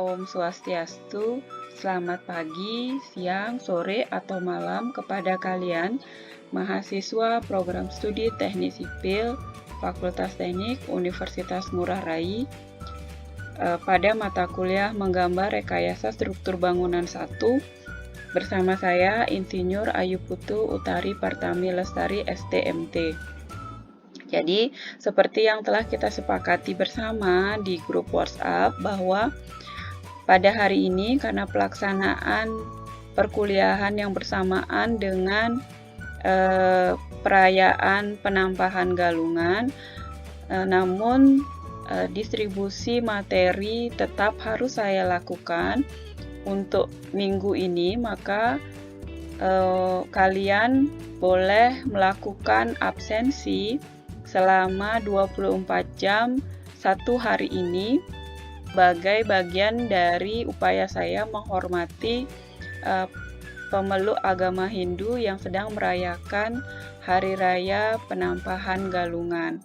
Om Swastiastu, selamat pagi, siang, sore, atau malam kepada kalian, mahasiswa program studi Teknik Sipil, Fakultas Teknik, Universitas Ngurah Rai, pada mata kuliah Menggambar Rekayasa Struktur Bangunan 1, bersama saya, Insinyur Ayu Putu Utari Partami Lestari, STMT. Jadi, seperti yang telah kita sepakati bersama di grup WhatsApp bahwa pada hari ini karena pelaksanaan perkuliahan yang bersamaan dengan perayaan penampahan galungan, namun distribusi materi tetap harus saya lakukan untuk minggu ini, maka kalian boleh melakukan absensi selama 24 jam satu hari ini sebagai bagian dari upaya saya menghormati pemeluk agama Hindu yang sedang merayakan Hari Raya Penampahan Galungan.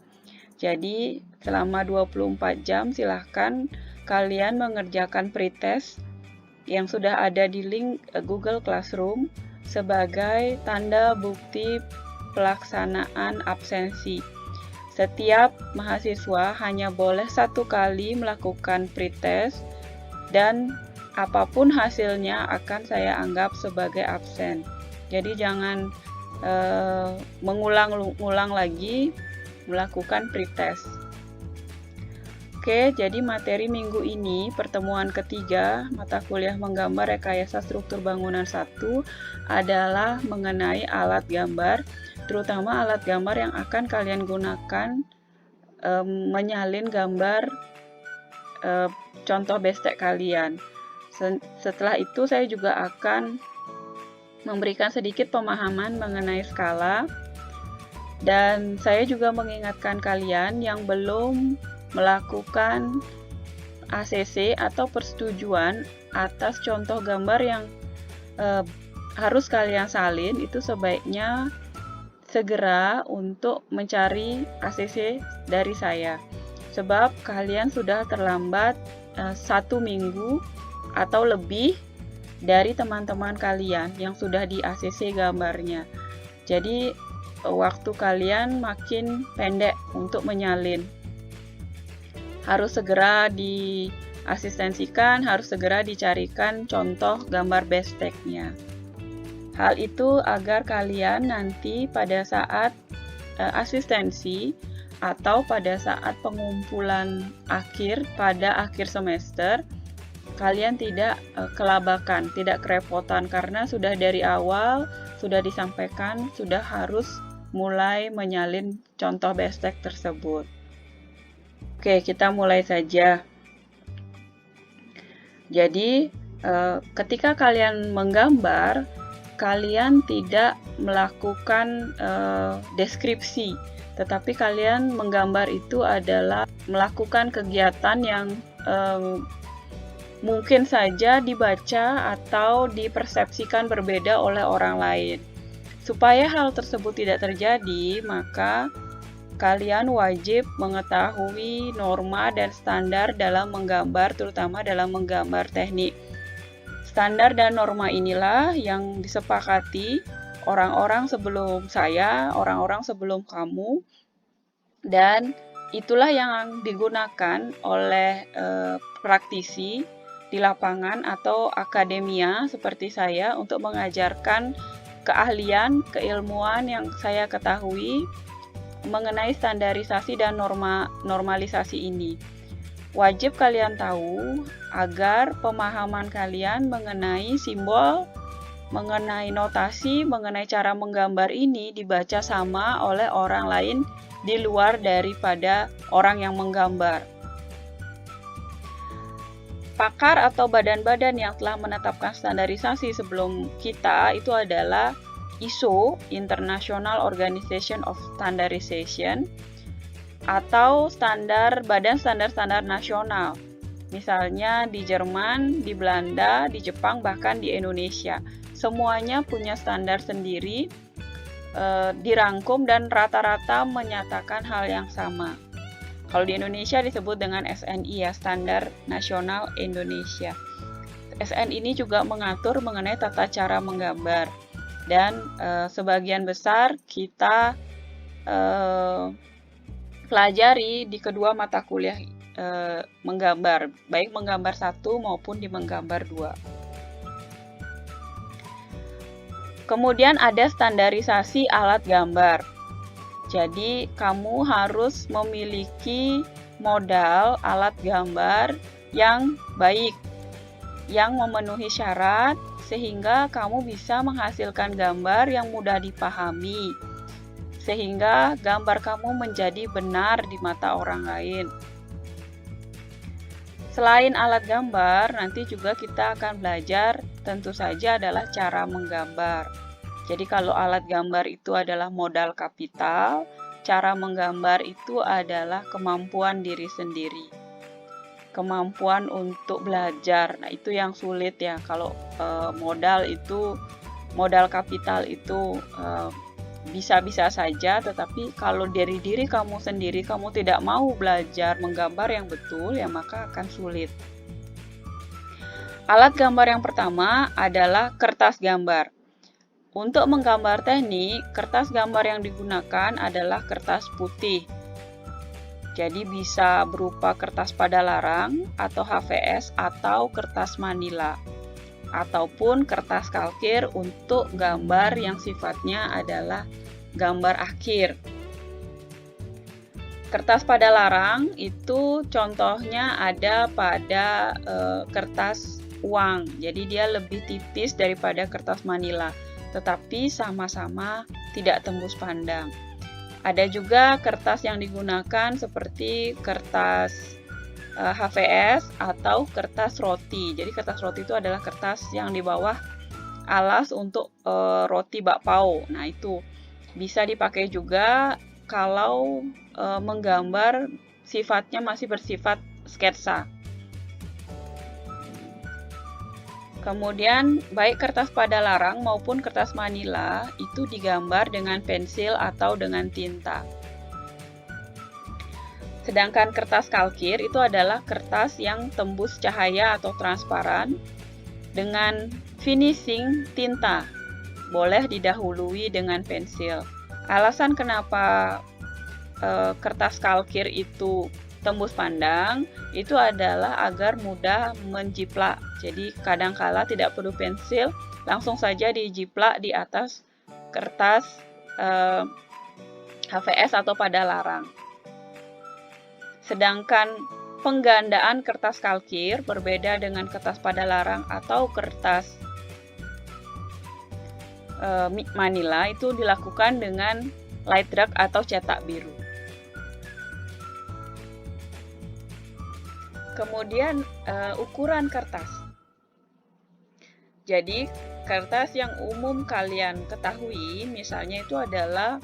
Jadi selama 24 jam silahkan kalian mengerjakan pretest yang sudah ada di link Google Classroom sebagai tanda bukti pelaksanaan absensi. Setiap mahasiswa hanya boleh satu kali melakukan pretest dan apapun hasilnya akan saya anggap sebagai absen. Jadi jangan mengulang-ulang lagi melakukan pretest. Oke, jadi materi minggu ini, pertemuan ketiga, mata kuliah Menggambar Rekayasa Struktur Bangunan 1 adalah mengenai alat gambar, terutama alat gambar yang akan kalian gunakan menyalin gambar contoh bestek kalian. Setelah itu saya juga akan memberikan sedikit pemahaman mengenai skala, dan saya juga mengingatkan kalian yang belum melakukan ACC atau persetujuan atas contoh gambar yang harus kalian salin, itu sebaiknya segera untuk mencari ACC dari saya, sebab kalian sudah terlambat 1 minggu atau lebih dari teman-teman kalian yang sudah di ACC gambarnya. Jadi waktu kalian makin pendek untuk menyalin. Harus segera diasistensikan, harus segera dicarikan contoh gambar besteknya. Hal itu agar kalian nanti pada saat asistensi atau pada saat pengumpulan akhir pada akhir semester, kalian tidak kelabakan, tidak kerepotan karena sudah dari awal sudah disampaikan sudah harus mulai menyalin contoh bestek tersebut. Oke, kita mulai saja. Jadi, ketika kalian menggambar, kalian tidak melakukan deskripsi, tetapi kalian menggambar itu adalah melakukan kegiatan yang mungkin saja dibaca atau dipersepsikan berbeda oleh orang lain. Supaya hal tersebut tidak terjadi, maka kalian wajib mengetahui norma dan standar dalam menggambar, terutama dalam menggambar teknik. Standar dan norma inilah yang disepakati orang-orang sebelum saya, orang-orang sebelum kamu, dan itulah yang digunakan oleh praktisi di lapangan atau akademia seperti saya untuk mengajarkan keahlian, keilmuan yang saya ketahui mengenai standarisasi dan normalisasi ini. Wajib kalian tahu agar pemahaman kalian mengenai simbol, mengenai notasi, mengenai cara menggambar ini dibaca sama oleh orang lain di luar daripada orang yang menggambar. Pakar atau badan-badan yang telah menetapkan standarisasi sebelum kita itu adalah ISO, International Organization of Standardization, atau badan standar-standar nasional. Misalnya di Jerman, di Belanda, di Jepang, bahkan di Indonesia. Semuanya punya standar sendiri, dirangkum dan rata-rata menyatakan hal yang sama. Kalau di Indonesia disebut dengan SNI ya, Standar Nasional Indonesia. SNI ini juga mengatur mengenai tata cara menggambar. Dan sebagian besar kita pelajari di kedua mata kuliah menggambar, baik menggambar 1 maupun di menggambar 2. Kemudian ada standarisasi alat gambar. Jadi kamu harus memiliki modal alat gambar yang baik, yang memenuhi syarat sehingga kamu bisa menghasilkan gambar yang mudah dipahami, sehingga gambar kamu menjadi benar di mata orang lain. Selain alat gambar, nanti juga kita akan belajar tentu saja adalah cara menggambar. Jadi kalau alat gambar itu adalah modal kapital, cara menggambar itu adalah kemampuan diri sendiri. Kemampuan untuk belajar, nah itu yang sulit ya. Kalau modal kapital itu bisa-bisa saja, tetapi kalau dari diri kamu sendiri kamu tidak mau belajar menggambar yang betul, ya maka akan sulit. Alat gambar yang pertama adalah kertas gambar. Untuk menggambar teknik, kertas gambar yang digunakan adalah kertas putih. Jadi bisa berupa kertas pada larang atau HVS atau kertas manila, ataupun kertas kalkir untuk gambar yang sifatnya adalah gambar akhir. Kertas pada larang itu contohnya ada pada kertas uang, jadi dia lebih tipis daripada kertas manila, tetapi sama-sama tidak tembus pandang. Ada juga kertas yang digunakan seperti kertas HVS atau kertas roti. Jadi kertas roti itu adalah kertas yang di bawah alas untuk roti bakpao. Nah itu bisa dipakai juga kalau menggambar sifatnya masih bersifat sketsa. Kemudian baik kertas pada larang maupun kertas manila itu digambar dengan pensil atau dengan tinta. Sedangkan kertas kalkir itu adalah kertas yang tembus cahaya atau transparan dengan finishing tinta. Boleh didahului dengan pensil. Alasan kenapa kertas kalkir itu tembus pandang itu adalah agar mudah menjiplak. Jadi kadangkala tidak perlu pensil, langsung saja dijiplak di atas kertas HVS atau pada larang. Sedangkan penggandaan kertas kalkir berbeda dengan kertas pada larang atau kertas manila itu dilakukan dengan light drag atau cetak biru. Kemudian ukuran kertas. Jadi kertas yang umum kalian ketahui misalnya itu adalah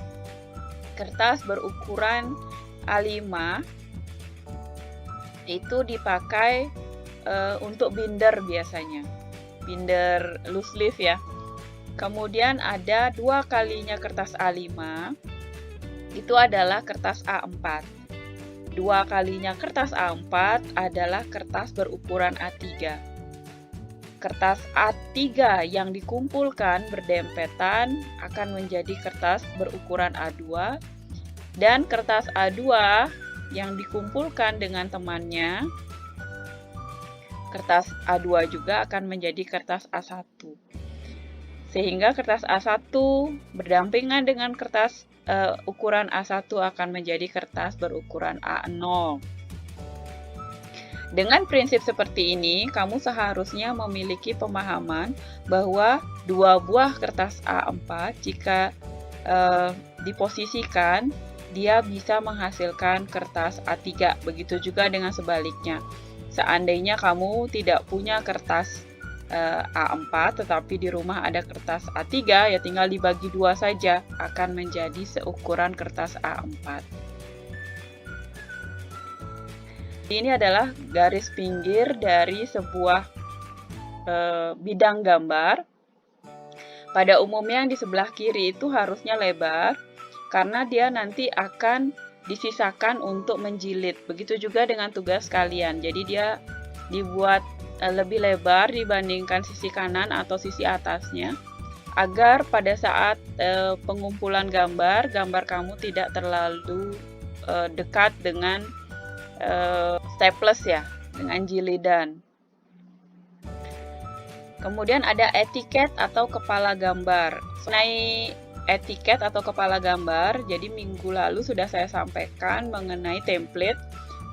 kertas berukuran A5, itu dipakai untuk binder biasanya, binder loose leaf ya. Kemudian ada 2 kalinya kertas A5, itu adalah kertas A4. 2 kalinya kertas A4 adalah kertas berukuran A3. Kertas A3 yang dikumpulkan berdempetan akan menjadi kertas berukuran A2, dan kertas A2 yang dikumpulkan dengan temannya, kertas A2 juga akan menjadi kertas A1. Sehingga kertas A1 berdampingan dengan kertas ukuran A1 akan menjadi kertas berukuran A0. Dengan prinsip seperti ini, kamu seharusnya memiliki pemahaman bahwa 2 buah kertas A4 jika diposisikan, dia bisa menghasilkan kertas A3. Begitu juga dengan sebaliknya. Seandainya kamu tidak punya kertas A4 tetapi di rumah ada kertas A3, ya tinggal dibagi 2 saja, akan menjadi seukuran kertas A4. Ini adalah garis pinggir dari sebuah bidang gambar. Pada umumnya yang di sebelah kiri itu harusnya lebar, karena dia nanti akan disisakan untuk menjilid. Begitu juga dengan tugas kalian. Jadi dia dibuat lebih lebar dibandingkan sisi kanan atau sisi atasnya, agar pada saat pengumpulan gambar kamu tidak terlalu dekat dengan staples ya, dengan jilidan. Kemudian ada etiket atau kepala gambar. Mengenai etiket atau kepala gambar, jadi minggu lalu sudah saya sampaikan mengenai template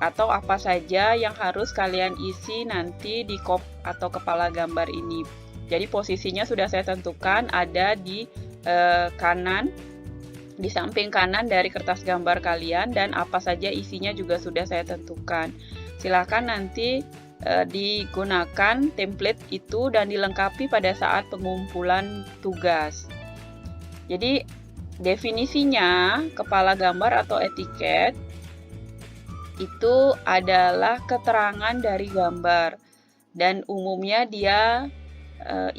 atau apa saja yang harus kalian isi nanti di kop atau kepala gambar ini. Jadi posisinya sudah saya tentukan, ada di kanan, di samping kanan dari kertas gambar kalian, dan apa saja isinya juga sudah saya tentukan. Silakan nanti digunakan template itu dan dilengkapi pada saat pengumpulan tugas. Jadi definisinya kepala gambar atau etiket itu adalah keterangan dari gambar, dan umumnya dia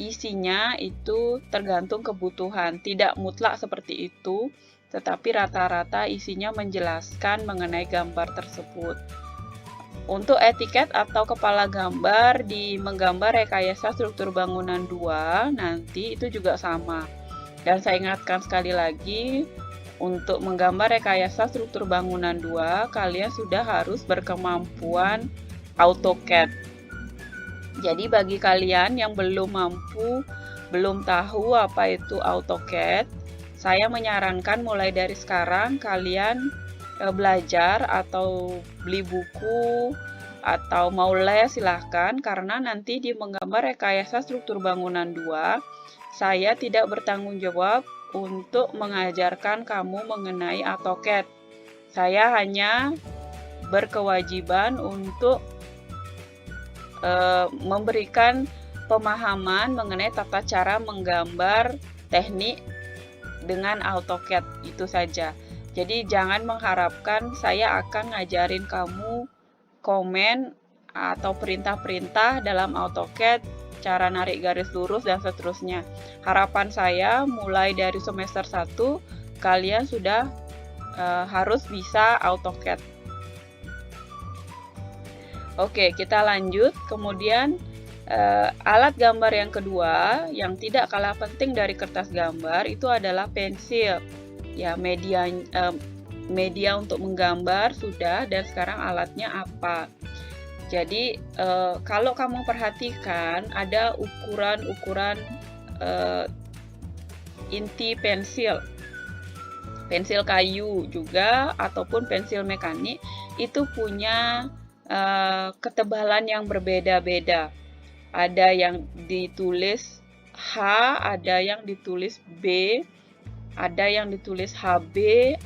isinya itu tergantung kebutuhan, tidak mutlak seperti itu, tetapi rata-rata isinya menjelaskan mengenai gambar tersebut. Untuk etiket atau kepala gambar di menggambar rekayasa struktur bangunan 2 nanti itu juga sama. Dan saya ingatkan sekali lagi, untuk menggambar rekayasa struktur bangunan 2 kalian sudah harus berkemampuan AutoCAD. Jadi bagi kalian yang belum mampu, belum tahu apa itu AutoCAD, saya menyarankan mulai dari sekarang kalian belajar atau beli buku atau mau les silahkan, karena nanti di menggambar rekayasa struktur bangunan 2 saya tidak bertanggung jawab untuk mengajarkan kamu mengenai AutoCAD. Saya hanya berkewajiban untuk memberikan pemahaman mengenai tata cara menggambar teknik dengan AutoCAD, itu saja. Jadi jangan mengharapkan saya akan ngajarin kamu komen atau perintah-perintah dalam AutoCAD, cara narik garis lurus dan seterusnya. Harapan saya mulai dari semester 1 kalian sudah harus bisa AutoCAD. Oke, kita lanjut. Kemudian alat gambar yang kedua yang tidak kalah penting dari kertas gambar itu adalah pensil. Ya, media untuk menggambar sudah, dan sekarang alatnya apa? Jadi kalau kamu perhatikan ada ukuran-ukuran inti pensil kayu juga ataupun pensil mekanik itu punya ketebalan yang berbeda-beda. Ada yang ditulis H, ada yang ditulis B, ada yang ditulis HB,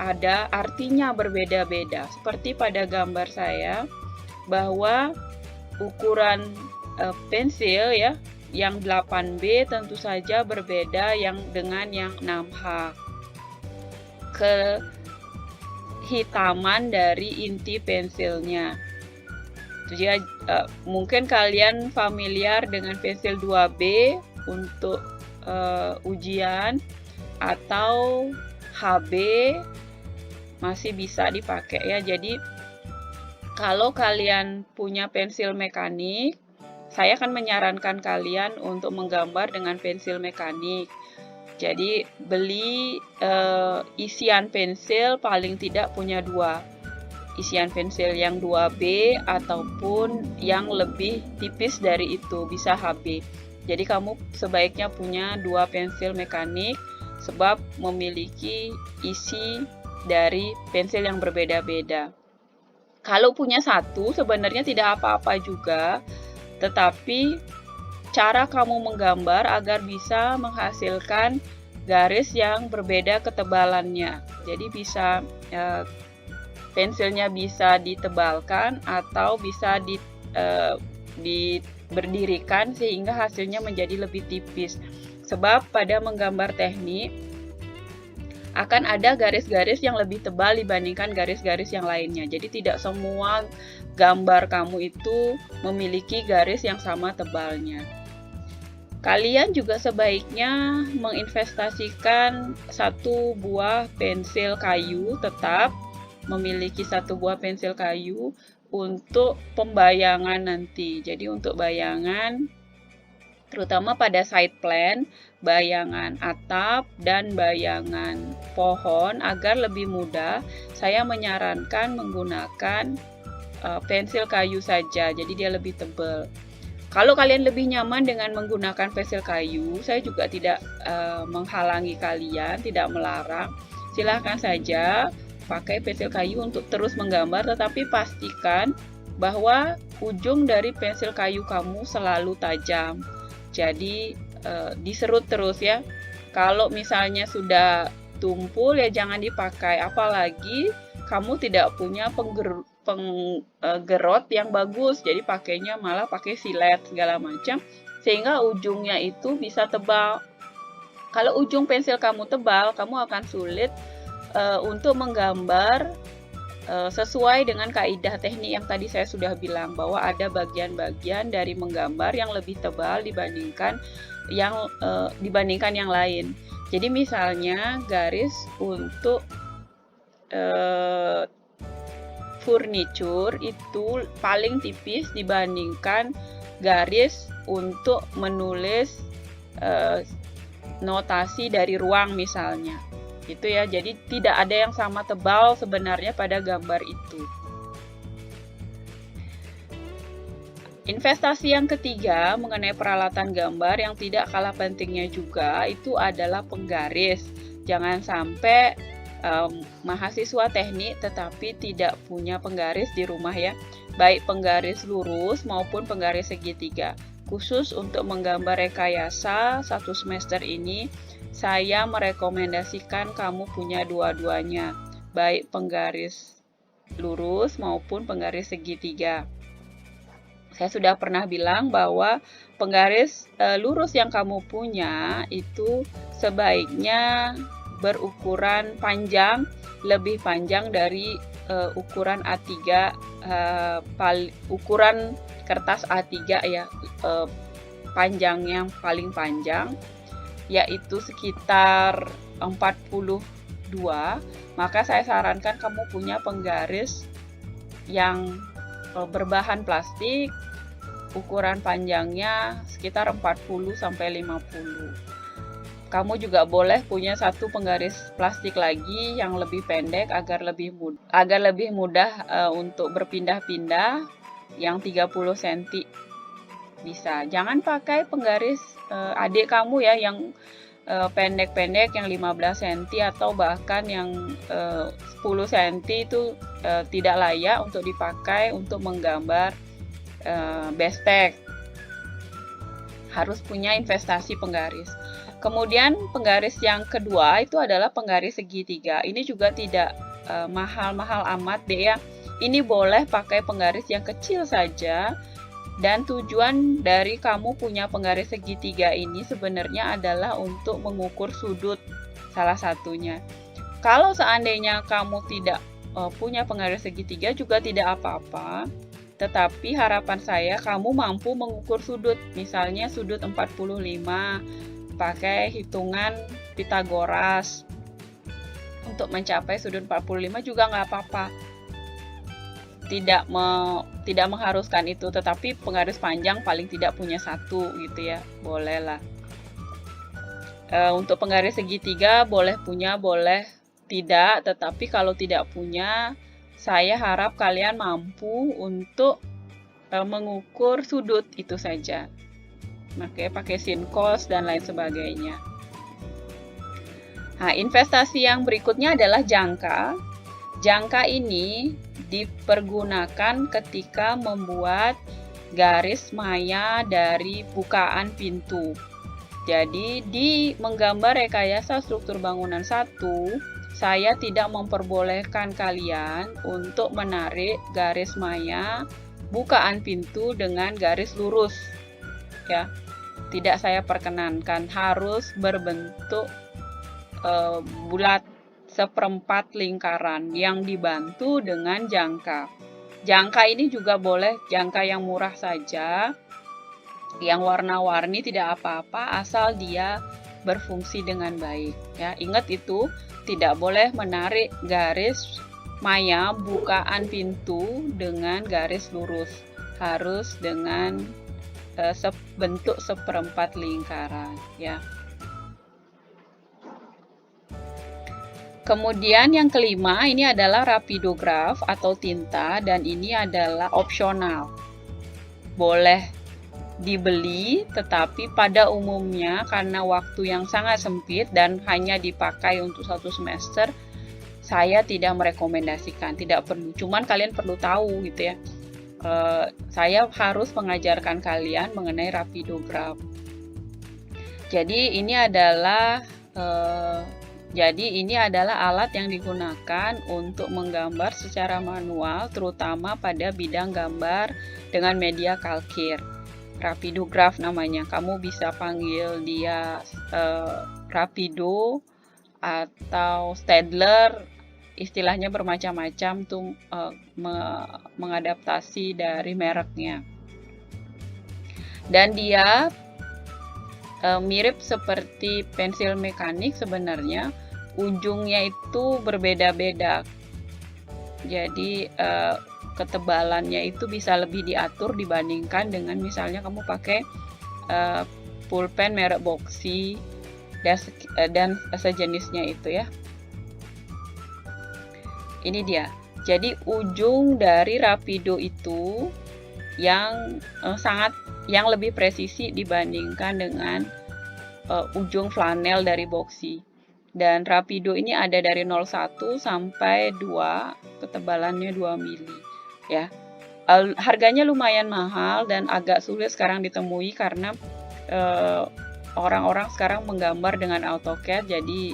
ada artinya berbeda-beda. Seperti pada gambar saya, bahwa ukuran pensil ya, yang 8B tentu saja berbeda dengan yang 6H. Kehitaman dari inti pensilnya. Jadi mungkin kalian familiar dengan pensil 2B untuk ujian, atau HB masih bisa dipakai ya. Jadi kalau kalian punya pensil mekanik, saya akan menyarankan kalian untuk menggambar dengan pensil mekanik. Jadi beli isian pensil paling tidak punya 2. Isian pensil yang 2B ataupun yang lebih tipis dari itu, bisa HB. Jadi kamu sebaiknya punya 2 pensil mekanik, sebab memiliki isi dari pensil yang berbeda-beda. Kalau punya 1 sebenarnya tidak apa-apa juga, tetapi cara kamu menggambar agar bisa menghasilkan garis yang berbeda ketebalannya. Jadi bisa pensilnya bisa ditebalkan atau bisa berdirikan sehingga hasilnya menjadi lebih tipis. Sebab pada menggambar teknik akan ada garis-garis yang lebih tebal dibandingkan garis-garis yang lainnya. Jadi tidak semua gambar kamu itu memiliki garis yang sama tebalnya. Kalian juga sebaiknya menginvestasikan 1 buah pensil kayu tetap memiliki satu buah pensil kayu untuk pembayangan nanti. Jadi untuk bayangan, terutama pada side plan, bayangan atap dan bayangan pohon, agar lebih mudah, saya menyarankan menggunakan pensil kayu saja, jadi dia lebih tebal. Kalau kalian lebih nyaman dengan menggunakan pensil kayu, saya juga tidak menghalangi kalian, tidak melarang. Silahkan saja pakai pensil kayu untuk terus menggambar, tetapi pastikan bahwa ujung dari pensil kayu kamu selalu tajam. Jadi diserut terus ya. Kalau misalnya sudah tumpul ya jangan dipakai, apalagi kamu tidak punya penggerot yang bagus, jadi pakainya malah pakai silet segala macam, sehingga ujungnya itu bisa tebal. Kalau ujung pensil kamu tebal, kamu akan sulit untuk menggambar sesuai dengan kaidah teknik yang tadi saya sudah bilang, bahwa ada bagian-bagian dari menggambar yang lebih tebal dibandingkan yang lain. Jadi misalnya garis untuk furniture itu paling tipis dibandingkan garis untuk menulis notasi dari ruang misalnya. Gitu ya. Jadi tidak ada yang sama tebal sebenarnya pada gambar itu. Investasi yang ketiga mengenai peralatan gambar yang tidak kalah pentingnya juga itu adalah penggaris. Jangan sampai mahasiswa teknik tetapi tidak punya penggaris di rumah ya, baik penggaris lurus maupun penggaris segitiga. Khusus untuk menggambar rekayasa satu semester ini, saya merekomendasikan kamu punya dua-duanya, baik penggaris lurus maupun penggaris segitiga. Saya sudah pernah bilang bahwa penggaris lurus yang kamu punya itu sebaiknya berukuran panjang, lebih panjang dari ukuran A3, ukuran kertas A3 ya, panjang yang paling panjang yaitu sekitar 42. Maka saya sarankan kamu punya penggaris yang berbahan plastik, ukuran panjangnya sekitar 40 sampai 50. Kamu juga boleh punya satu penggaris plastik lagi yang lebih pendek agar lebih mudah untuk berpindah-pindah, yang 30 cm bisa. Jangan pakai penggaris adik kamu ya yang pendek-pendek, yang 15 cm atau bahkan yang 10 cm itu tidak layak untuk dipakai untuk menggambar bestek. Harus punya investasi penggaris. Kemudian penggaris yang kedua itu adalah penggaris segitiga. Ini juga tidak mahal-mahal amat deh ya. Ini boleh pakai penggaris yang kecil saja. Dan tujuan dari kamu punya penggaris segitiga ini sebenarnya adalah untuk mengukur sudut salah satunya. Kalau seandainya kamu tidak punya penggaris segitiga juga tidak apa-apa. Tetapi harapan saya kamu mampu mengukur sudut. Misalnya sudut 45. Pakai hitungan Pitagoras untuk mencapai sudut 45 juga nggak apa-apa. Tidak mengharuskan itu, tetapi penggaris panjang paling tidak punya satu gitu ya, boleh lah. Untuk penggaris segitiga boleh punya, boleh tidak, tetapi kalau tidak punya, saya harap kalian mampu untuk mengukur sudut itu saja. Pakai sinkos dan lain sebagainya. Nah, investasi yang berikutnya adalah jangka. Jangka ini dipergunakan ketika membuat garis maya dari bukaan pintu. Jadi di menggambar rekayasa struktur bangunan 1, saya tidak memperbolehkan kalian untuk menarik garis maya bukaan pintu dengan garis lurus. Ya. Tidak saya perkenankan, harus berbentuk bulat seperempat lingkaran yang dibantu dengan jangka. Jangka ini juga boleh jangka yang murah saja, yang warna-warni tidak apa-apa asal dia berfungsi dengan baik. Ya, ingat itu, tidak boleh menarik garis Maya, bukaan pintu dengan garis lurus, harus dengan bentuk seperempat lingkaran ya. Kemudian yang kelima ini adalah rapidograf atau tinta, dan ini adalah opsional. Boleh dibeli, tetapi pada umumnya karena waktu yang sangat sempit dan hanya dipakai untuk 1 semester, saya tidak merekomendasikan, tidak perlu. Cuman kalian perlu tahu gitu ya. Saya harus mengajarkan kalian mengenai rapidograf. Jadi ini adalah alat yang digunakan untuk menggambar secara manual, terutama pada bidang gambar dengan media kalkir. Rapidograf namanya. Kamu bisa panggil dia Rapido atau Staedtler. Istilahnya bermacam-macam tuh mengadaptasi dari mereknya. Dan dia mirip seperti pensil mekanik sebenarnya. Ujungnya itu berbeda-beda. Jadi ketebalannya itu bisa lebih diatur dibandingkan dengan misalnya kamu pakai pulpen merek Boxy dan sejenisnya itu ya. Ini dia. Jadi ujung dari Rapido itu yang lebih presisi dibandingkan dengan ujung flanel dari Boxy. Dan Rapido ini ada dari 0,1 sampai 2, ketebalannya 2 mili ya. Harganya lumayan mahal dan agak sulit sekarang ditemui karena orang-orang sekarang menggambar dengan AutoCAD, jadi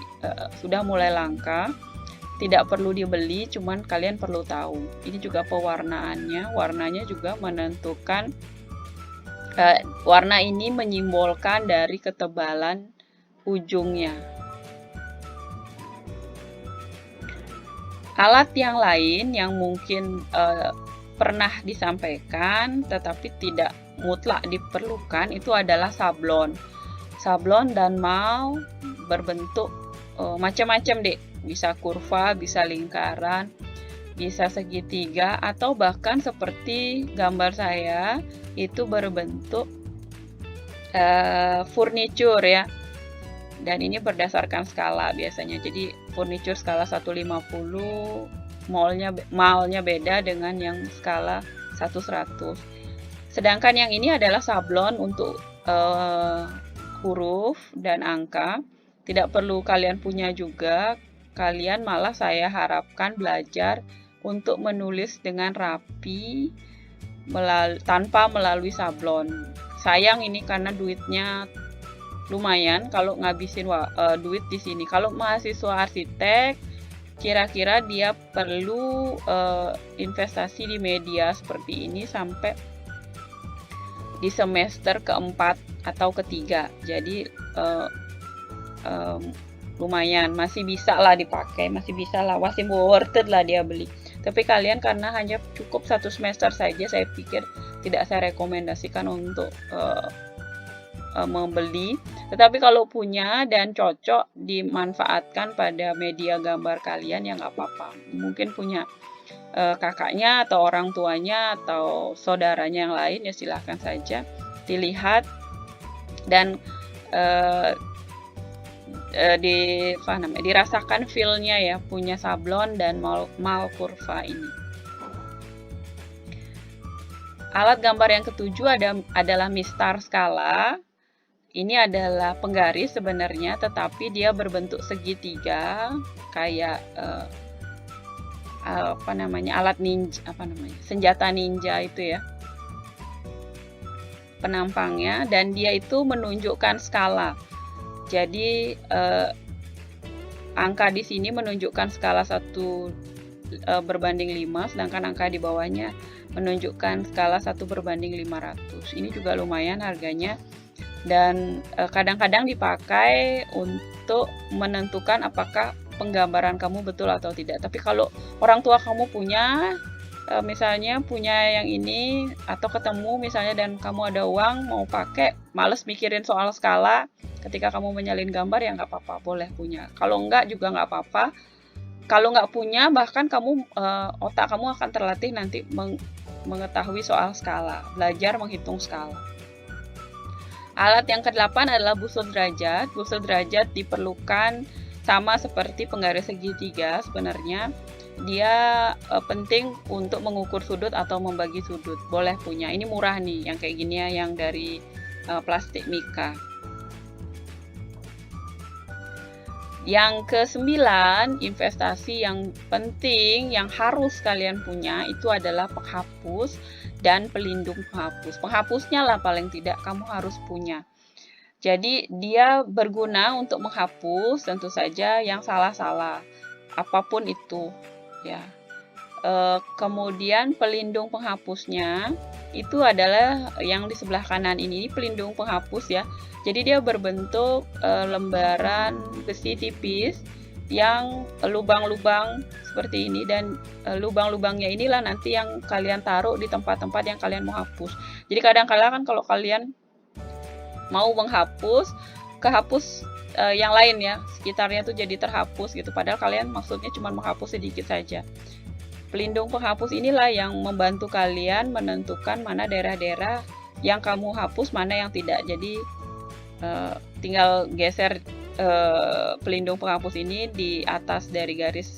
sudah mulai langka. Tidak perlu dibeli, cuman kalian perlu tahu. Ini juga pewarnaannya, warnanya juga menentukan, warna ini menyimbolkan dari ketebalan ujungnya. Alat yang lain yang mungkin pernah disampaikan tetapi tidak mutlak diperlukan itu adalah sablon. Sablon dan mau berbentuk macam-macam deh. Bisa kurva, bisa lingkaran, bisa segitiga, atau bahkan seperti gambar saya itu berbentuk furniture ya. Dan ini berdasarkan skala biasanya. Jadi furniture skala 150, malnya beda dengan yang skala 100. Sedangkan yang ini adalah sablon untuk huruf dan angka. Tidak perlu kalian punya juga. Kalian malah saya harapkan belajar untuk menulis dengan rapi tanpa melalui sablon. Sayang ini karena duitnya lumayan kalau ngabisin duit di sini. Kalau mahasiswa arsitek, kira-kira dia perlu investasi di media seperti ini sampai di semester keempat atau ketiga. Jadi lumayan, masih bisa lah dipakai, masih bisa lah, masih worth it lah dia beli. Tapi kalian karena hanya cukup 1 semester saja, saya pikir tidak saya rekomendasikan untuk membeli. Tetapi kalau punya dan cocok dimanfaatkan pada media gambar kalian ya nggak apa-apa. Mungkin punya kakaknya atau orang tuanya atau saudaranya yang lain ya silahkan saja dilihat dan dirasakan feel-nya ya, punya sablon dan mal kurva ini. Alat gambar yang ketujuh adalah mistar skala. Ini adalah penggaris sebenarnya, tetapi dia berbentuk segitiga kayak alat ninja, senjata ninja itu ya penampangnya, dan dia itu menunjukkan skala. Jadi angka di sini menunjukkan skala 1 berbanding 5, sedangkan angka di bawahnya menunjukkan skala 1 berbanding 500. Ini juga lumayan harganya dan kadang-kadang dipakai untuk menentukan apakah penggambaran kamu betul atau tidak. Tapi kalau orang tua kamu punya misalnya punya yang ini atau ketemu misalnya dan kamu ada uang mau pakai, males mikirin soal skala ketika kamu menyalin gambar ya nggak apa-apa, boleh punya. Kalau enggak juga nggak apa-apa, Kalau nggak punya, bahkan kamu otak kamu akan terlatih nanti mengetahui soal skala, belajar menghitung skala. Alat yang ke-8 adalah busur derajat. Busur derajat diperlukan sama seperti penggaris segitiga sebenarnya. Dia penting untuk mengukur sudut atau membagi sudut. Boleh punya. Ini murah nih, yang kayak gini ya, yang dari plastik mika. Yang ke-9, investasi yang penting yang harus kalian punya itu adalah penghapus dan pelindung penghapus. Penghapusnya lah paling tidak kamu harus punya. Jadi dia berguna untuk menghapus tentu saja yang salah-salah, apapun itu ya. Kemudian pelindung penghapusnya itu adalah yang di sebelah kanan ini pelindung penghapus ya. Jadi dia berbentuk lembaran besi tipis yang lubang-lubang seperti ini, dan lubang-lubangnya inilah nanti yang kalian taruh di tempat-tempat yang kalian mau hapus. Jadi kadang-kadang kan kalau kalian mau menghapus, kehapus yang lain ya, sekitarnya tuh jadi terhapus gitu, padahal kalian maksudnya cuma menghapus sedikit saja. Pelindung penghapus inilah yang membantu kalian menentukan mana daerah-daerah yang kamu hapus, mana yang tidak. Jadi tinggal geser pelindung penghapus ini di atas dari garis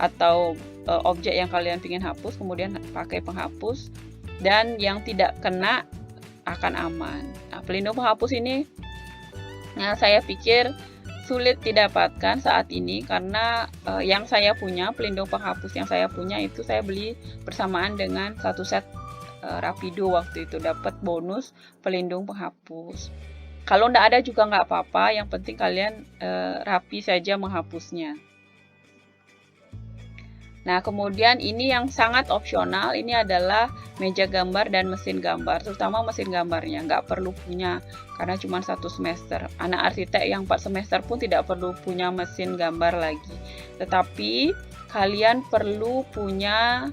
atau objek yang kalian ingin hapus, kemudian pakai penghapus, dan yang tidak kena akan aman. Nah, pelindung penghapus ini saya pikir sulit didapatkan saat ini karena yang saya punya, pelindung penghapus yang saya punya itu saya beli bersamaan dengan satu set Rapido waktu itu, dapat bonus pelindung penghapus. Kalau nggak ada juga nggak apa-apa, yang penting kalian rapi saja menghapusnya. Nah, kemudian ini yang sangat opsional, ini adalah meja gambar dan mesin gambar, terutama mesin gambarnya, nggak perlu punya karena cuma 1 semester. Anak arsitek yang 4 semester pun tidak perlu punya mesin gambar lagi. Tetapi kalian perlu punya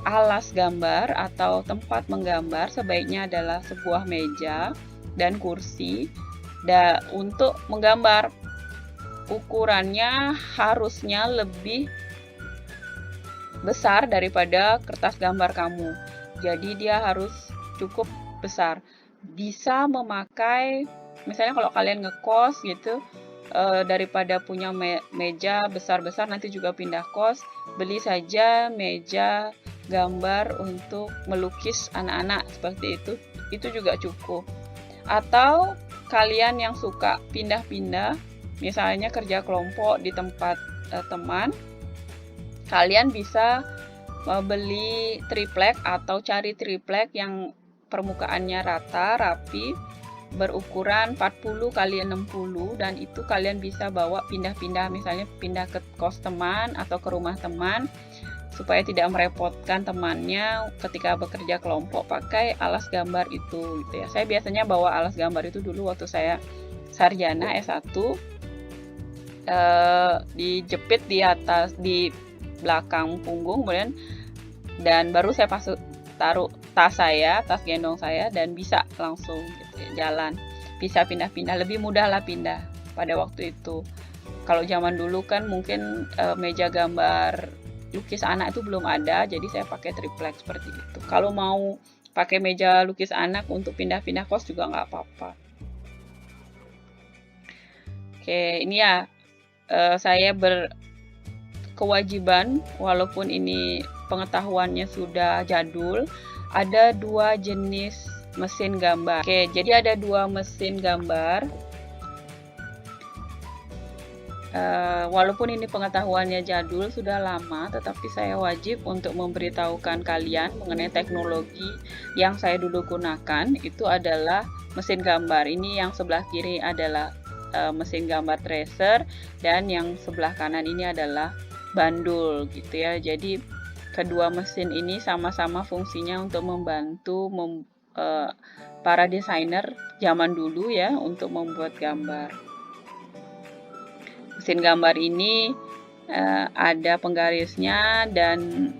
alas gambar atau tempat menggambar, sebaiknya adalah sebuah meja dan kursi. Dan untuk menggambar, ukurannya harusnya lebih besar daripada kertas gambar kamu. Jadi dia harus cukup besar. Bisa memakai, misalnya kalau kalian ngekos gitu, daripada punya meja besar-besar nanti juga pindah kos, beli saja meja gambar untuk melukis anak-anak seperti itu juga cukup. Atau kalian yang suka pindah-pindah, misalnya kerja kelompok di tempat teman, kalian bisa beli triplek atau cari triplek yang permukaannya rata, rapi, berukuran 40 x 60, dan itu kalian bisa bawa pindah-pindah, misalnya pindah ke kos teman atau ke rumah teman supaya tidak merepotkan temannya ketika bekerja kelompok pakai alas gambar itu gitu ya. Saya biasanya bawa alas gambar itu dulu waktu saya sarjana S1, dijepit di atas di belakang punggung, kemudian dan baru saya taruh tas saya, tas gendong saya, dan bisa langsung gitu, jalan, bisa pindah-pindah, lebih mudah lah pindah pada waktu itu. Kalau zaman dulu kan mungkin meja gambar lukis anak itu belum ada, jadi saya pakai triplek seperti itu. Kalau mau pakai meja lukis anak untuk pindah-pindah kos juga nggak apa-apa. Oke, ini ya saya kewajiban, walaupun ini pengetahuannya sudah jadul, ada 2 jenis mesin gambar. Oke, jadi ada 2 mesin gambar. Walaupun ini pengetahuannya jadul, sudah lama, tetapi saya wajib untuk memberitahukan kalian mengenai teknologi yang saya dulu gunakan. Itu adalah mesin gambar. Ini yang sebelah kiri adalah mesin gambar tracer, dan yang sebelah kanan ini adalah bandul gitu ya. Jadi kedua mesin ini sama-sama fungsinya untuk membantu para desainer zaman dulu ya untuk membuat gambar. Mesin gambar ini ada penggarisnya, dan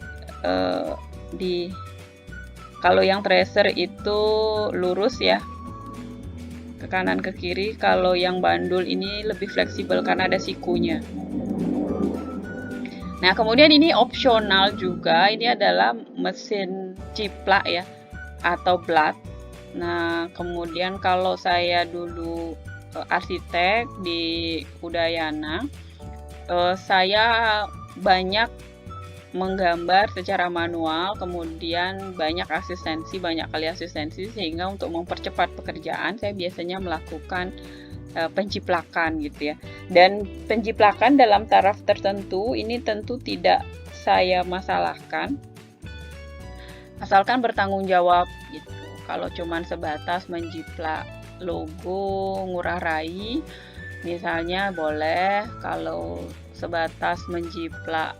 kalau yang tracer itu lurus ya, ke kanan ke kiri. Kalau yang bandul ini lebih fleksibel karena ada sikunya. Nah, kemudian ini opsional juga, ini adalah mesin ciplak ya, atau blat. Nah, kemudian kalau saya dulu arsitek di Udayana, saya banyak menggambar secara manual, kemudian banyak kali asistensi, sehingga untuk mempercepat pekerjaan saya biasanya melakukan penciplakan gitu ya. Dan penciplakan dalam taraf tertentu ini tentu tidak saya masalahkan, asalkan bertanggung jawab gitu. Kalau cuman sebatas menjiplak logo Ngurah Rai misalnya boleh, kalau sebatas menjiplak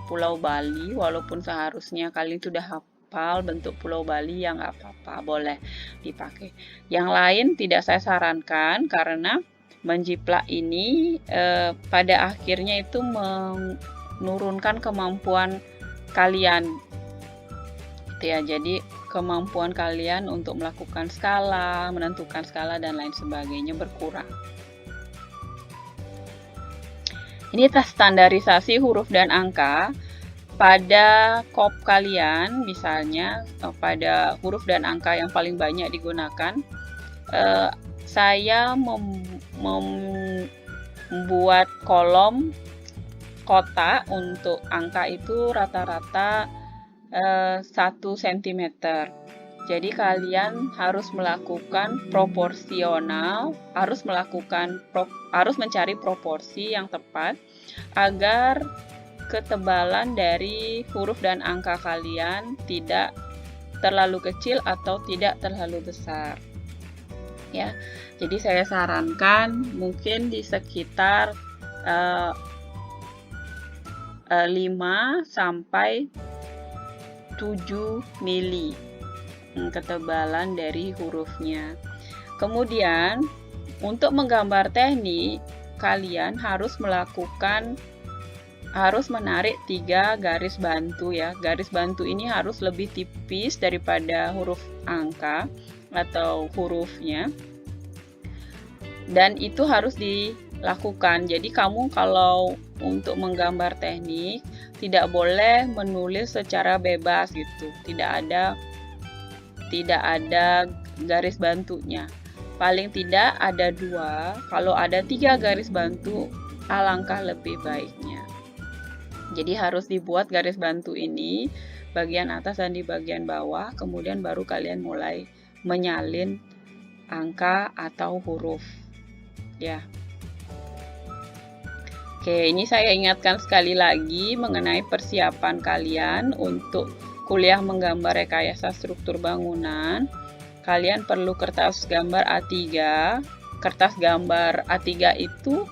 Pulau Bali, walaupun seharusnya kalian sudah hafal bentuk Pulau Bali, ya nggak apa-apa, boleh dipakai. Yang lain tidak saya sarankan karena menjiplak ini pada akhirnya itu menurunkan kemampuan kalian, gitu ya. Jadi kemampuan kalian untuk melakukan skala, menentukan skala dan lain sebagainya berkurang. Ini standarisasi huruf dan angka pada kop kalian, misalnya pada huruf dan angka yang paling banyak digunakan. Saya membuat kolom kotak untuk angka itu rata-rata 1 cm. Jadi kalian harus melakukan proporsional, harus mencari proporsi yang tepat agar ketebalan dari huruf dan angka kalian tidak terlalu kecil atau tidak terlalu besar. Ya. Jadi saya sarankan mungkin di sekitar 5 sampai 7 mili ketebalan dari hurufnya. Kemudian untuk menggambar teknik, kalian harus menarik 3 garis bantu ya. Garis bantu ini harus lebih tipis daripada huruf angka atau hurufnya. Dan itu harus dilakukan. Jadi kamu kalau untuk menggambar teknik tidak boleh menulis secara bebas gitu. Tidak ada garis bantunya. Paling tidak ada 2, kalau ada 3 garis bantu alangkah lebih baiknya. Jadi harus dibuat garis bantu ini bagian atas dan di bagian bawah, kemudian baru kalian mulai menyalin angka atau huruf ya. Oke, ini saya ingatkan sekali lagi mengenai persiapan kalian untuk kuliah menggambar rekayasa struktur bangunan. Kalian perlu kertas gambar A3. Kertas gambar A3 itu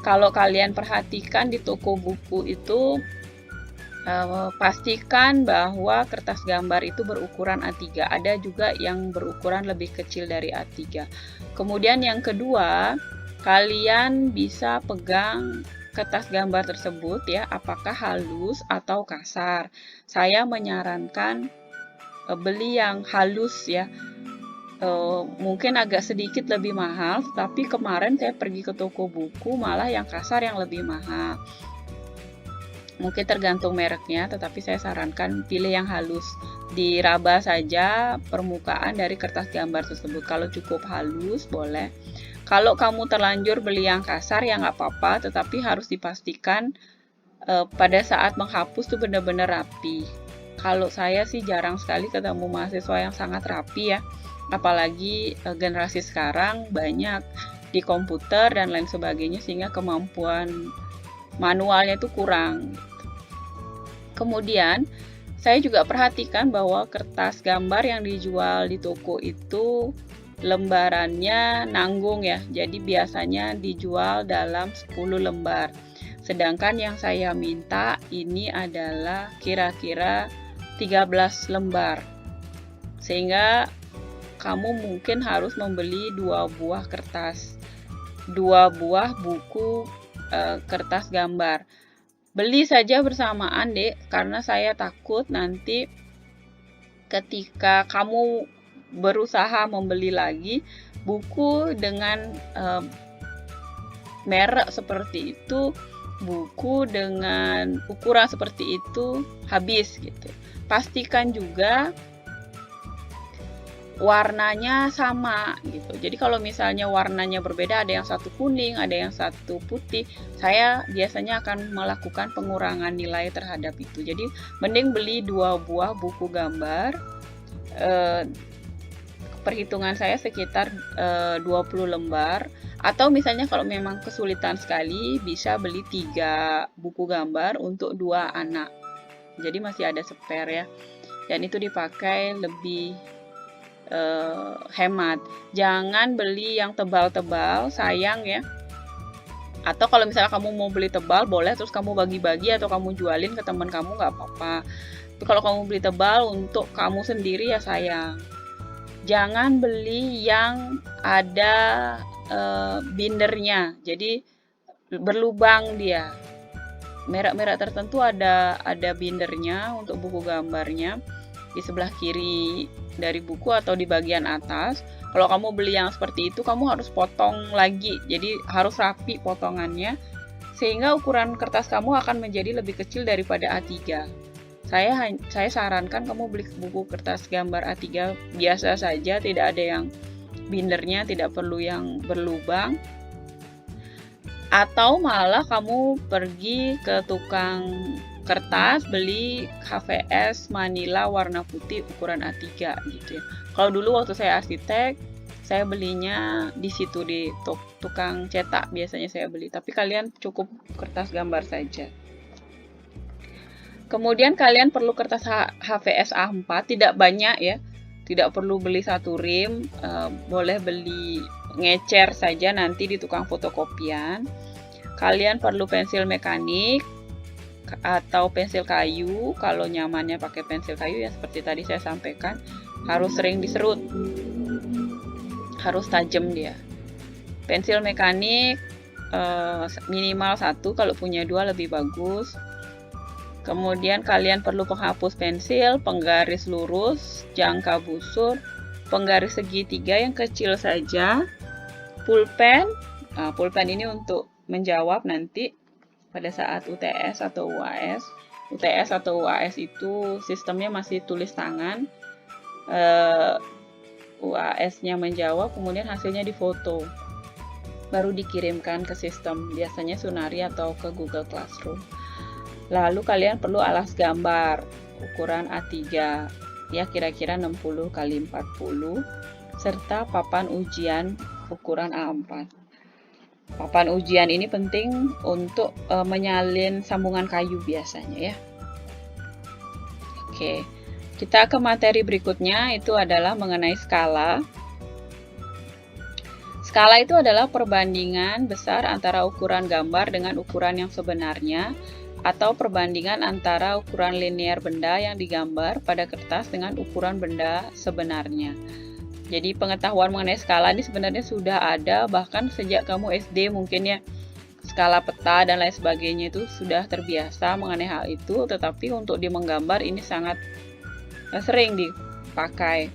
kalau kalian perhatikan di toko buku itu pastikan bahwa kertas gambar itu berukuran A3. Ada juga yang berukuran lebih kecil dari A3. Kemudian yang kedua, kalian bisa pegang kertas gambar tersebut ya, apakah halus atau kasar. Saya menyarankan beli yang halus ya. Mungkin agak sedikit lebih mahal, tapi kemarin saya pergi ke toko buku malah yang kasar yang lebih mahal. Mungkin tergantung mereknya, tetapi saya sarankan pilih yang halus. Diraba saja permukaan dari kertas gambar tersebut. Kalau cukup halus boleh. Kalau kamu terlanjur beli yang kasar ya nggak apa-apa, tetapi harus dipastikan pada saat menghapus tuh benar-benar rapi. Kalau saya sih jarang sekali ketemu mahasiswa yang sangat rapi ya, apalagi generasi sekarang banyak di komputer dan lain sebagainya sehingga kemampuan manualnya itu kurang. Kemudian saya juga perhatikan bahwa kertas gambar yang dijual di toko itu lembarannya nanggung ya, jadi biasanya dijual dalam 10 lembar. Sedangkan yang saya minta ini adalah kira-kira 13 lembar. Sehingga kamu mungkin harus membeli 2 buah buku kertas gambar. Beli saja bersamaan dek, karena saya takut nanti ketika kamu berusaha membeli lagi buku dengan merek seperti itu buku dengan ukuran seperti itu habis gitu. Pastikan juga warnanya sama gitu. Jadi kalau misalnya warnanya berbeda, ada yang satu kuning, ada yang satu putih, saya biasanya akan melakukan pengurangan nilai terhadap itu. Jadi mending beli 2 buah buku gambar. Perhitungan saya sekitar 20 lembar, atau misalnya kalau memang kesulitan sekali bisa beli 3 buku gambar untuk 2 anak. Jadi masih ada spare ya. Dan itu dipakai lebih hemat. Jangan beli yang tebal-tebal, sayang ya. Atau kalau misalnya kamu mau beli tebal, boleh terus kamu bagi-bagi atau kamu jualin ke teman kamu, nggak apa-apa. Tapi kalau kamu beli tebal untuk kamu sendiri ya sayang. Jangan beli yang ada bindernya, jadi berlubang dia. Merek-merek tertentu ada bindernya untuk buku gambarnya di sebelah kiri dari buku atau di bagian atas. Kalau kamu beli yang seperti itu, kamu harus potong lagi, jadi harus rapi potongannya, sehingga ukuran kertas kamu akan menjadi lebih kecil daripada A3. Saya sarankan kamu beli buku kertas gambar A3 biasa saja, tidak ada yang bindernya, tidak perlu yang berlubang. Atau malah kamu pergi ke tukang kertas, beli HVS Manila warna putih ukuran A3 gitu ya. Kalau dulu waktu saya arsitek, saya belinya di situ, di tukang cetak biasanya saya beli. Tapi kalian cukup kertas gambar saja. Kemudian kalian perlu kertas HVS A4, tidak banyak ya, tidak perlu beli 1 rim, boleh beli ngecer saja nanti di tukang fotokopian. Kalian perlu pensil mekanik atau pensil kayu, kalau nyamannya pakai pensil kayu ya seperti tadi saya sampaikan, harus sering diserut, harus tajam dia. Pensil mekanik minimal 1, kalau punya 2 lebih bagus. Kemudian kalian perlu penghapus pensil, penggaris lurus, jangka busur, penggaris segitiga yang kecil saja, pulpen. Pulpen ini untuk menjawab nanti pada saat UTS atau UAS. UTS atau UAS itu sistemnya masih tulis tangan. UAS-nya menjawab, kemudian hasilnya difoto. Baru dikirimkan ke sistem, biasanya Sunari atau ke Google Classroom. Lalu kalian perlu alas gambar ukuran A3 ya, kira-kira 60 x 40, serta papan ujian ukuran A4. Papan ujian ini penting untuk menyalin sambungan kayu biasanya ya. Oke, kita ke materi berikutnya, itu adalah mengenai skala. Skala itu adalah perbandingan besar antara ukuran gambar dengan ukuran yang sebenarnya, atau perbandingan antara ukuran linear benda yang digambar pada kertas dengan ukuran benda sebenarnya. Jadi pengetahuan mengenai skala ini sebenarnya sudah ada, bahkan sejak kamu SD mungkin ya, skala peta dan lain sebagainya itu sudah terbiasa mengenai hal itu, tetapi untuk di menggambar ini sangat sering dipakai.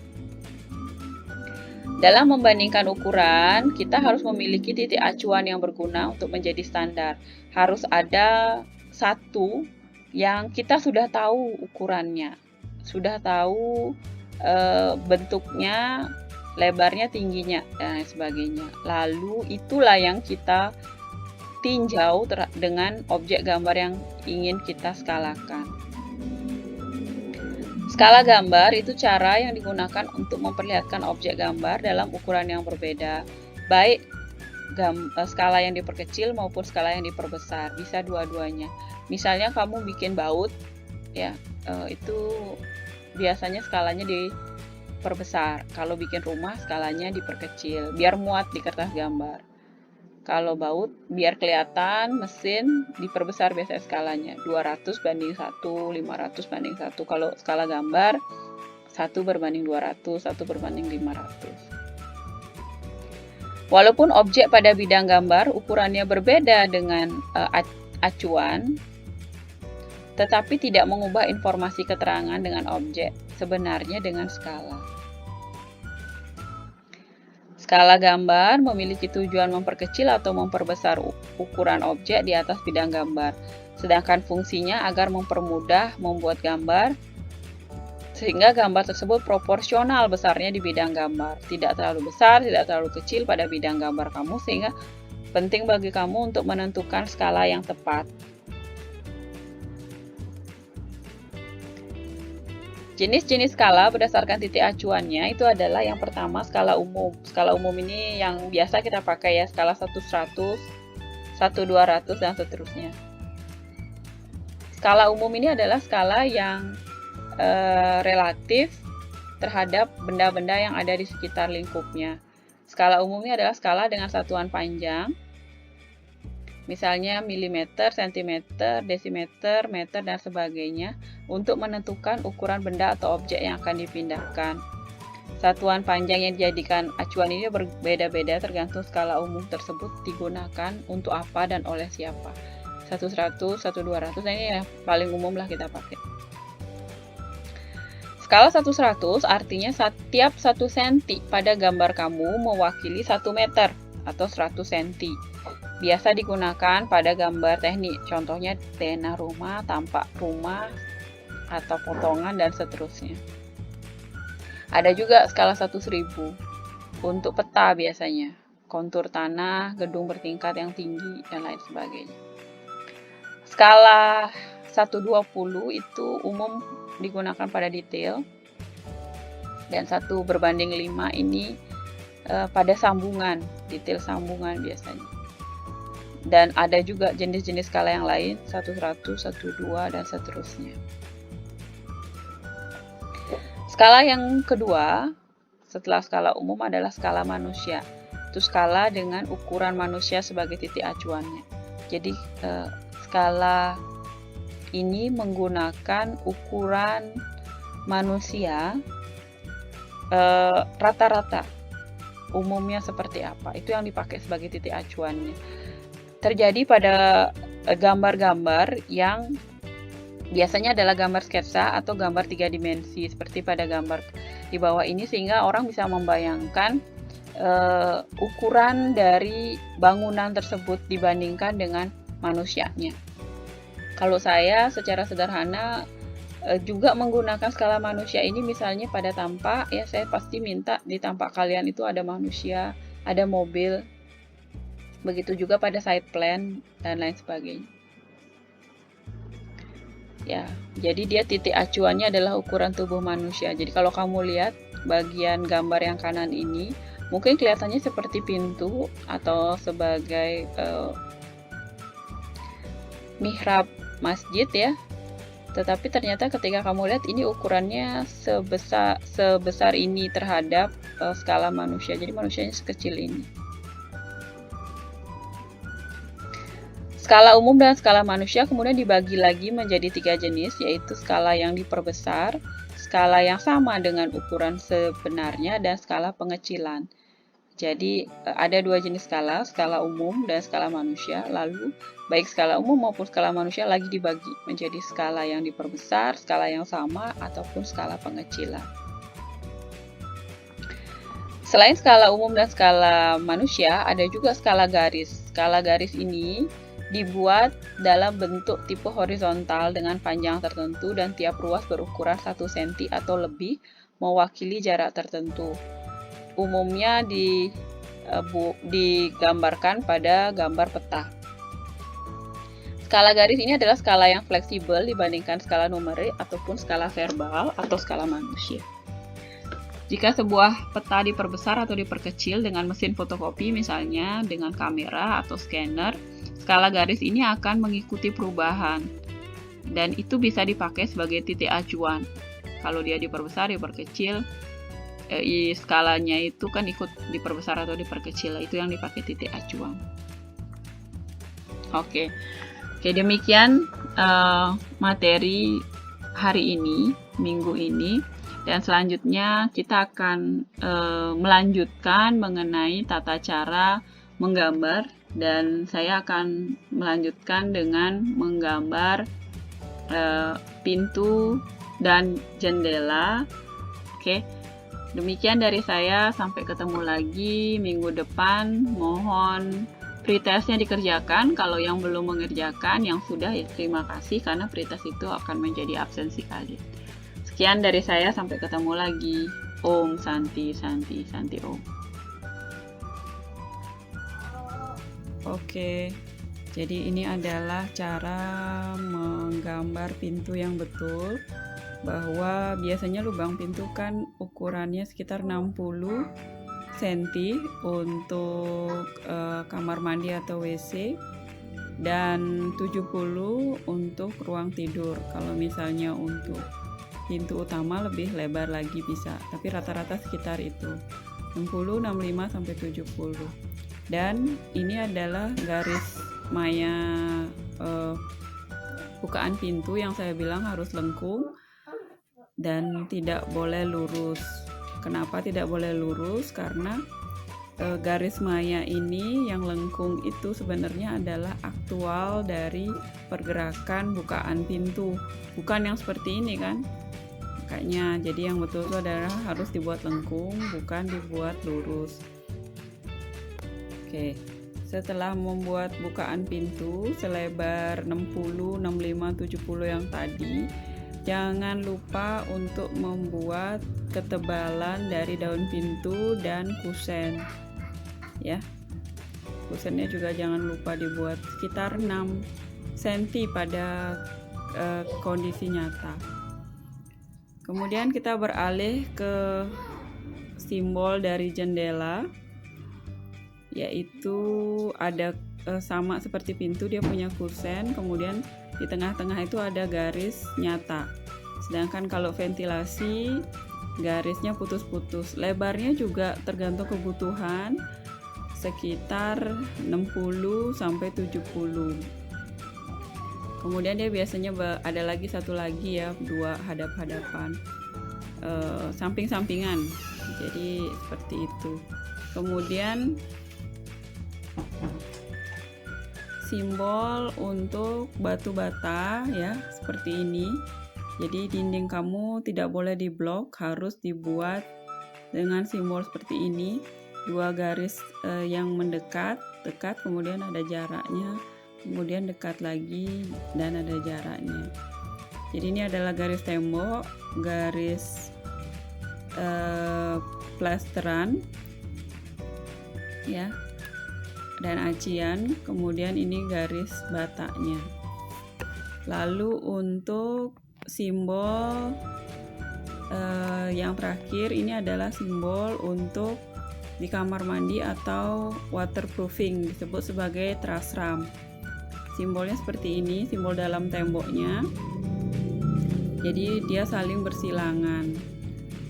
Dalam membandingkan ukuran, kita harus memiliki titik acuan yang berguna untuk menjadi standar. Harus ada satu yang kita sudah tahu ukurannya, sudah tahu bentuknya, lebarnya, tingginya, dan sebagainya. Lalu itulah yang kita tinjau dengan objek gambar yang ingin kita skalakan. Skala gambar itu cara yang digunakan untuk memperlihatkan objek gambar dalam ukuran yang berbeda, baik skala yang diperkecil maupun skala yang diperbesar, bisa dua-duanya. Misalnya kamu bikin baut ya, itu biasanya skalanya diperbesar. Kalau bikin rumah skalanya diperkecil biar muat di kertas gambar. Kalau baut biar kelihatan mesin diperbesar biasanya skalanya 200 banding 1, 500 banding 1. Kalau skala gambar 1 berbanding 200, 1 berbanding 500. Walaupun objek pada bidang gambar ukurannya berbeda dengan acuan, tetapi tidak mengubah informasi keterangan dengan objek sebenarnya dengan skala. Skala gambar memiliki tujuan memperkecil atau memperbesar ukuran objek di atas bidang gambar. Sedangkan fungsinya agar mempermudah membuat gambar sehingga gambar tersebut proporsional besarnya di bidang gambar. Tidak terlalu besar, tidak terlalu kecil pada bidang gambar kamu, sehingga penting bagi kamu untuk menentukan skala yang tepat. Jenis-jenis skala berdasarkan titik acuannya itu adalah yang pertama skala umum. Skala umum ini yang biasa kita pakai ya, skala 1/100, 1/200 dan seterusnya. Skala umum ini adalah skala yang relatif terhadap benda-benda yang ada di sekitar lingkupnya. Skala umum ini adalah skala dengan satuan panjang, misalnya milimeter, sentimeter, desimeter, meter, dan sebagainya, untuk menentukan ukuran benda atau objek yang akan dipindahkan. Satuan panjang yang dijadikan acuan ini berbeda-beda tergantung skala umum tersebut digunakan untuk apa dan oleh siapa. 1/100, 1/200, ini yang paling umum lah kita pakai. Skala 1/100 artinya setiap 1 cm pada gambar kamu mewakili 1 meter atau 100 cm. Biasa digunakan pada gambar teknik, contohnya denah rumah, tampak rumah, atau potongan, dan seterusnya. Ada juga skala 1/1000 untuk peta biasanya, kontur tanah, gedung bertingkat yang tinggi, dan lain sebagainya. Skala 1/20 itu umum digunakan pada detail, dan 1/5 ini pada sambungan, detail sambungan biasanya. Dan ada juga jenis-jenis skala yang lain, 1/100, 1/2, dan seterusnya. Skala yang kedua setelah skala umum adalah skala manusia. Itu skala dengan ukuran manusia sebagai titik acuannya. Jadi skala ini menggunakan ukuran manusia rata-rata. Umumnya seperti apa? Itu yang dipakai sebagai titik acuannya. Terjadi pada gambar-gambar yang biasanya adalah gambar sketsa atau gambar 3 dimensi, seperti pada gambar di bawah ini, sehingga orang bisa membayangkan ukuran dari bangunan tersebut dibandingkan dengan manusianya. Kalau saya secara sederhana juga menggunakan skala manusia ini, misalnya pada tampak, ya saya pasti minta di tampak kalian itu ada manusia, ada mobil, begitu juga pada side plan dan lain sebagainya. Ya, jadi dia titik acuannya adalah ukuran tubuh manusia. Jadi kalau kamu lihat bagian gambar yang kanan ini, mungkin kelihatannya seperti pintu atau sebagai mihrab masjid ya. Tetapi ternyata ketika kamu lihat ini ukurannya sebesar ini terhadap skala manusia. Jadi manusianya sekecil ini. Skala umum dan skala manusia kemudian dibagi lagi menjadi 3 jenis, yaitu skala yang diperbesar, skala yang sama dengan ukuran sebenarnya, dan skala pengecilan. Jadi ada 2 jenis skala, skala umum dan skala manusia. Lalu baik skala umum maupun skala manusia lagi dibagi menjadi skala yang diperbesar, skala yang sama, ataupun skala pengecilan. Selain skala umum dan skala manusia, ada juga skala garis. Skala garis ini dibuat dalam bentuk tipe horizontal dengan panjang tertentu dan tiap ruas berukuran 1 cm atau lebih, mewakili jarak tertentu. Umumnya digambarkan pada gambar peta. Skala garis ini adalah skala yang fleksibel dibandingkan skala numerik ataupun skala verbal atau skala manusia. Jika sebuah peta diperbesar atau diperkecil dengan mesin fotokopi, misalnya dengan kamera atau scanner, skala garis ini akan mengikuti perubahan, dan itu bisa dipakai sebagai titik acuan. Kalau dia diperbesar, diperkecil, skalanya itu kan ikut diperbesar atau diperkecil, itu yang dipakai titik acuan. Oke, demikian materi hari ini, minggu ini. Dan selanjutnya kita akan melanjutkan mengenai tata cara menggambar, dan saya akan melanjutkan dengan menggambar pintu dan jendela. Oke. Demikian dari saya, sampai ketemu lagi minggu depan. Mohon pretestnya dikerjakan. Kalau yang belum mengerjakan, yang sudah ya terima kasih karena pretest itu akan menjadi absensi kalian. Sekian dari saya, sampai ketemu lagi. Om Santi Santi Santi Om. Oke. Jadi ini adalah cara menggambar pintu yang betul, bahwa biasanya lubang pintu kan ukurannya sekitar 60 cm untuk kamar mandi atau WC dan 70 untuk ruang tidur. Kalau misalnya untuk pintu utama lebih lebar lagi bisa, tapi rata-rata sekitar itu 60, 65 sampai 70. Dan ini adalah garis maya bukaan pintu yang saya bilang harus lengkung dan tidak boleh lurus. Kenapa tidak boleh lurus? Karena garis maya ini yang lengkung itu sebenarnya adalah aktual dari pergerakan bukaan pintu, bukan yang seperti ini kan. Makanya jadi yang betul itu adalah harus dibuat lengkung, bukan dibuat lurus. Oke, setelah membuat bukaan pintu selebar 60, 65, 70 yang tadi, jangan lupa untuk membuat ketebalan dari daun pintu dan kusen. Ya, kusennya juga jangan lupa dibuat sekitar 6 cm pada kondisi nyata. Kemudian kita beralih ke simbol dari jendela, yaitu ada sama seperti pintu, dia punya kusen, kemudian di tengah-tengah itu ada garis nyata. Sedangkan kalau ventilasi garisnya putus-putus. Lebarnya juga tergantung kebutuhan, sekitar 60 sampai 70. Kemudian dia biasanya ada lagi satu lagi ya, dua hadap-hadapan, samping-sampingan. Jadi seperti itu. Kemudian simbol untuk batu bata ya, seperti ini. Jadi dinding kamu tidak boleh diblok, harus dibuat dengan simbol seperti ini. Dua garis yang mendekat, dekat, kemudian ada jaraknya, kemudian dekat lagi dan ada jaraknya. Jadi ini adalah garis tembok, garis plasteran ya, dan acian, kemudian ini garis batanya. Lalu untuk simbol yang terakhir, ini adalah simbol untuk di kamar mandi atau waterproofing, disebut sebagai trasram. Simbolnya seperti ini, simbol dalam temboknya. Jadi dia saling bersilangan.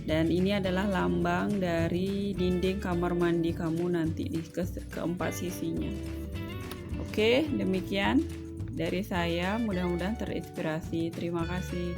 Dan ini adalah lambang dari dinding kamar mandi kamu nanti di keempat sisinya. Oke, demikian dari saya, mudah-mudahan terinspirasi. Terima kasih.